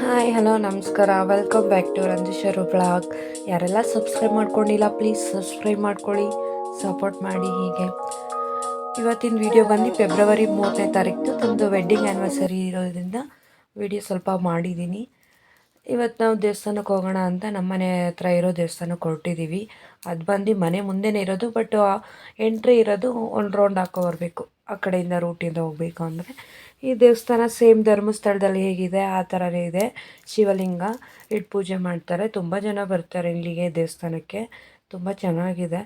Hi hello ನಮಸ್ಕಾರ, welcome back to ರಂಜಿಶರು blog. ಯಾರೆಲ್ಲ subscribe ಮಾಡ್ಕೊಂಡಿಲ್ಲ ಪ್ಲೀಸ್ ಸಬ್ಸ್ಕ್ರೈಬ್ ಮಾಡ್ಕೊಳ್ಳಿ, ಸಪೋರ್ಟ್ ಮಾಡಿ. ಹೀಗೆ ಇವತ್ತಿನ ವಿಡಿಯೋ ಬಂದು ಫೆಬ್ರವರಿ 3ನೇ ತಾರೀಕು ನಮ್ಮದು ವೆಡ್ಡಿಂಗ್ ಆ್ಯನಿವರ್ಸರಿ ಇರೋದ್ರಿಂದ ವಿಡಿಯೋ ಸ್ವಲ್ಪ ಮಾಡಿದ್ದೀನಿ. ಇವತ್ತು ನಾವು ದೇವಸ್ಥಾನಕ್ಕೆ ಹೋಗೋಣ ಅಂತ ನಮ್ಮ ಮನೆ ಹತ್ರ ಇರೋ ದೇವಸ್ಥಾನಕ್ಕೆ ಹೊರಟಿದ್ದೀವಿ. ಅದು ಬಂದು ಮನೆ ಮುಂದೆನೇ ಇರೋದು, ಬಟ್ ಎಂಟ್ರಿ ಇರೋದು ಒಂದು ರೌಂಡ್ ಹಾಕೋ ಬರಬೇಕು. ಆ ಕಡೆಯಿಂದ ರೂಟಿಂದ ಹೋಗಬೇಕು ಅಂದರೆ ಈ ದೇವಸ್ಥಾನ ಸೇಮ್ ಧರ್ಮಸ್ಥಳದಲ್ಲಿ ಹೇಗಿದೆ ಆ ಥರನೇ ಇದೆ. ಶಿವಲಿಂಗ ಇಟ್ಟು ಪೂಜೆ ಮಾಡ್ತಾರೆ. ತುಂಬ ಜನ ಬರ್ತಾರೆ ಇಲ್ಲಿಗೆ ದೇವಸ್ಥಾನಕ್ಕೆ, ತುಂಬ ಚೆನ್ನಾಗಿದೆ.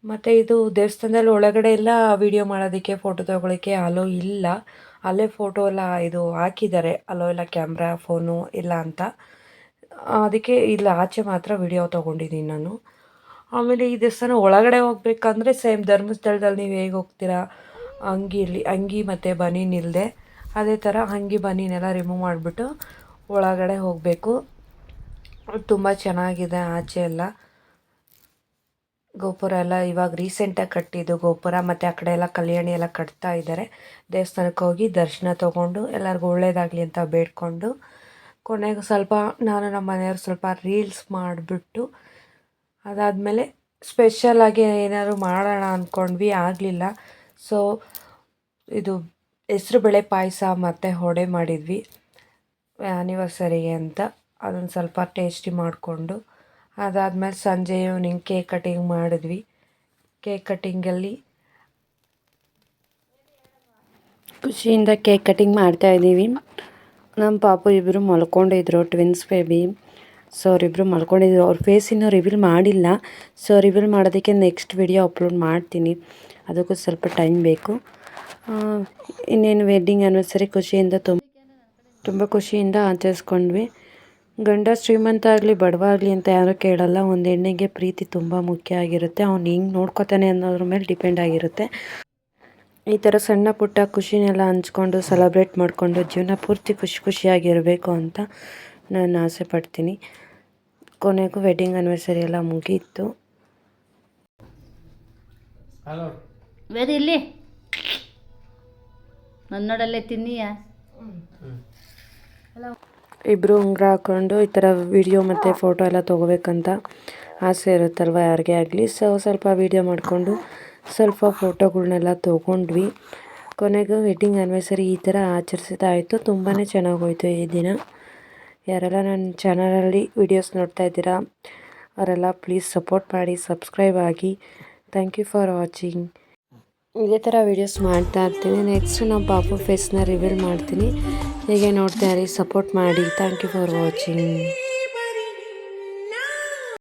ಮತ್ತು ಇದು ದೇವಸ್ಥಾನದಲ್ಲಿ ಒಳಗಡೆ ಎಲ್ಲ ವೀಡಿಯೋ ಮಾಡೋದಕ್ಕೆ, ಫೋಟೋ ತೊಗೊಳಕ್ಕೆ ಅಲೋ ಇಲ್ಲ. ಅಲ್ಲೇ ಫೋಟೋ ಎಲ್ಲ ಇದು ಹಾಕಿದ್ದಾರೆ, ಅಲೋ ಎಲ್ಲ ಕ್ಯಾಮ್ರಾ ಫೋನು ಇಲ್ಲ ಅಂತ. ಅದಕ್ಕೆ ಇಲ್ಲಿ ಆಚೆ ಮಾತ್ರ ವಿಡಿಯೋ ತೊಗೊಂಡಿದ್ದೀನಿ ನಾನು. ಆಮೇಲೆ ಈ ದೇವಸ್ಥಾನ ಒಳಗಡೆ ಹೋಗ್ಬೇಕಂದ್ರೆ ಸೇಮ್ ಧರ್ಮಸ್ಥಳದಲ್ಲಿ ನೀವು ಹೇಗೆ ಹೋಗ್ತೀರಾ ಅಂಗಿ ಮತ್ತು ಬನೀನ್ ಇಲ್ಲದೆ, ಅದೇ ಥರ ಅಂಗಿ ಬನೀನೆಲ್ಲ ರಿಮೂವ್ ಮಾಡಿಬಿಟ್ಟು ಒಳಗಡೆ ಹೋಗಬೇಕು. ತುಂಬ ಚೆನ್ನಾಗಿದೆ ಆಚೆ ಎಲ್ಲ. ಗೋಪುರ ಎಲ್ಲ ಇವಾಗ ರೀಸೆಂಟಾಗಿ ಕಟ್ಟಿದ್ದು ಗೋಪುರ, ಮತ್ತು ಆ ಕಡೆ ಎಲ್ಲ ಕಲ್ಯಾಣಿ ಎಲ್ಲ ಕಟ್ತಾ ಇದ್ದಾರೆ. ದೇವಸ್ಥಾನಕ್ಕೆ ಹೋಗಿ ದರ್ಶನ ತೊಗೊಂಡು ಎಲ್ಲರಿಗೂ ಒಳ್ಳೇದಾಗಲಿ ಅಂತ ಬೇಡ್ಕೊಂಡು ಕೊನೆಗೆ ಸ್ವಲ್ಪ ನಾನು ನಮ್ಮ ಮನೆಯವ್ರು ಸ್ವಲ್ಪ ರೀಲ್ಸ್ ಮಾಡಿಬಿಟ್ಟು ಅದಾದಮೇಲೆ ಸ್ಪೆಷಲಾಗಿ ಏನಾದ್ರು ಮಾಡೋಣ ಅಂದ್ಕೊಂಡ್ವಿ, ಆಗಲಿಲ್ಲ. ಸೊ ಇದು ಹೆಸ್ರುಬೇಳೆ ಪಾಯಸ ಮತ್ತು ವಡೆ ಮಾಡಿದ್ವಿ ಆ್ಯನಿವರ್ಸರಿಗೆ ಅಂತ. ಅದನ್ನು ಸ್ವಲ್ಪ ಟೇಸ್ಟಿ ಮಾಡಿಕೊಂಡು ಅದಾದಮೇಲೆ ಸಂಜೆ ಈವ್ನಿಂಗ್ ಕೇಕ್ ಕಟಿಂಗ್ ಮಾಡಿದ್ವಿ. ಕೇಕ್ ಕಟಿಂಗಲ್ಲಿ ಖುಷಿಯಿಂದ ಕೇಕ್ ಕಟಿಂಗ್ ಮಾಡ್ತಾಯಿದ್ದೀವಿ. ನಮ್ಮ ಪಾಪು ಇಬ್ಬರು ಮಲ್ಕೊಂಡಿದ್ರು, ಟ್ವಿನ್ಸ್ ಬೇಬಿ. ಸೊ ಅವರಿಬ್ಬರು ಮಲ್ಕೊಂಡಿದ್ರು. ಅವ್ರ ಫೇಸ್ ಇನ್ನೂ ರಿವೀಲ್ ಮಾಡಿಲ್ಲ. ಸೊ ರಿವೀಲ್ ಮಾಡೋದಕ್ಕೆ ನೆಕ್ಸ್ಟ್ ವಿಡಿಯೋ ಅಪ್ಲೋಡ್ ಮಾಡ್ತೀನಿ, ಅದಕ್ಕೂ ಸ್ವಲ್ಪ ಟೈಮ್ ಬೇಕು. ಇನ್ನೇನು ವೆಡ್ಡಿಂಗ್ ಆ್ಯನಿವರ್ಸರಿ ಖುಷಿಯಿಂದ ತುಂಬ ಖುಷಿಯಿಂದ ಆಚರಿಸ್ಕೊಂಡ್ವಿ. ಗಂಡ ಶ್ರೀಮಂತ ಆಗಲಿ ಬಡವ ಆಗಲಿ ಅಂತ ಯಾರೂ ಕೇಳಲ್ಲ. ಒಂದು ಹೆಣ್ಣಿಗೆ ಪ್ರೀತಿ ತುಂಬ ಮುಖ್ಯ ಆಗಿರುತ್ತೆ. ಅವ್ನು ಹೆಂಗೆ ನೋಡ್ಕೋತಾನೆ ಅನ್ನೋದ್ರ ಮೇಲೆ ಡಿಪೆಂಡ್ ಆಗಿರುತ್ತೆ. ಈ ಥರ ಸಣ್ಣ ಪುಟ್ಟ ಖುಷಿನೆಲ್ಲ ಹಂಚ್ಕೊಂಡು ಸೆಲೆಬ್ರೇಟ್ ಮಾಡಿಕೊಂಡು ಜೀವನ ಪೂರ್ತಿ ಖುಷಿಯಾಗಿರಬೇಕು ಅಂತ ನಾನು ಆಸೆ ಪಡ್ತೀನಿ. ಕೊನೆಗೂ ವೆಡ್ಡಿಂಗ್ ಆ್ಯನಿವರ್ಸರಿ ಎಲ್ಲ ಮುಗೀತು. ವೇದ ಇಲ್ಲಿ ನನ್ನೋಡಲ್ಲೇ ತಿನ್ನೀಯ. ಇಬ್ಬರು ಉಂಗುರ ಹಾಕ್ಕೊಂಡು ಈ ಥರ ವಿಡಿಯೋ ಮತ್ತು ಫೋಟೋ ಎಲ್ಲ ತೊಗೋಬೇಕಂತ ಆಸೆ ಇರುತ್ತಲ್ವ ಯಾರಿಗೇ ಆಗಲಿ. ಸೊ ಸ್ವಲ್ಪ ವೀಡಿಯೋ ಮಾಡಿಕೊಂಡು ಸ್ವಲ್ಪ ಫೋಟೋಗಳ್ನೆಲ್ಲ ತೊಗೊಂಡ್ವಿ. ಕೊನೆಗೂ ವೆಡ್ಡಿಂಗ್ ಆ್ಯನಿವರ್ಸರಿ ಈ ಥರ ಆಚರಿಸಿದಾಯಿತು. ತುಂಬಾ ಚೆನ್ನಾಗೋಯ್ತು ಈ ದಿನ. ಯಾರೆಲ್ಲ ನನ್ನ ಚಾನಲಲ್ಲಿ ವೀಡಿಯೋಸ್ ನೋಡ್ತಾ ಇದ್ದೀರಾ ಅವರೆಲ್ಲ ಪ್ಲೀಸ್ ಸಪೋರ್ಟ್ ಮಾಡಿ, ಸಬ್ಸ್ಕ್ರೈಬ್ ಆಗಿ. Thank you for watching. ಇದೇ ಥರ ವೀಡಿಯೋಸ್ ಮಾಡ್ತಾ ಇರ್ತೀನಿ. ನೆಕ್ಸ್ಟ್ ನಮ್ಮ ಪಾಪು ಫೇಸ್ನ ರಿವೀಲ್ ಮಾಡ್ತೀನಿ. ಹೀಗೆ ನೋಡ್ತಾ ಇರಿ, ಸಪೋರ್ಟ್ ಮಾಡಿ. Thank you for watching.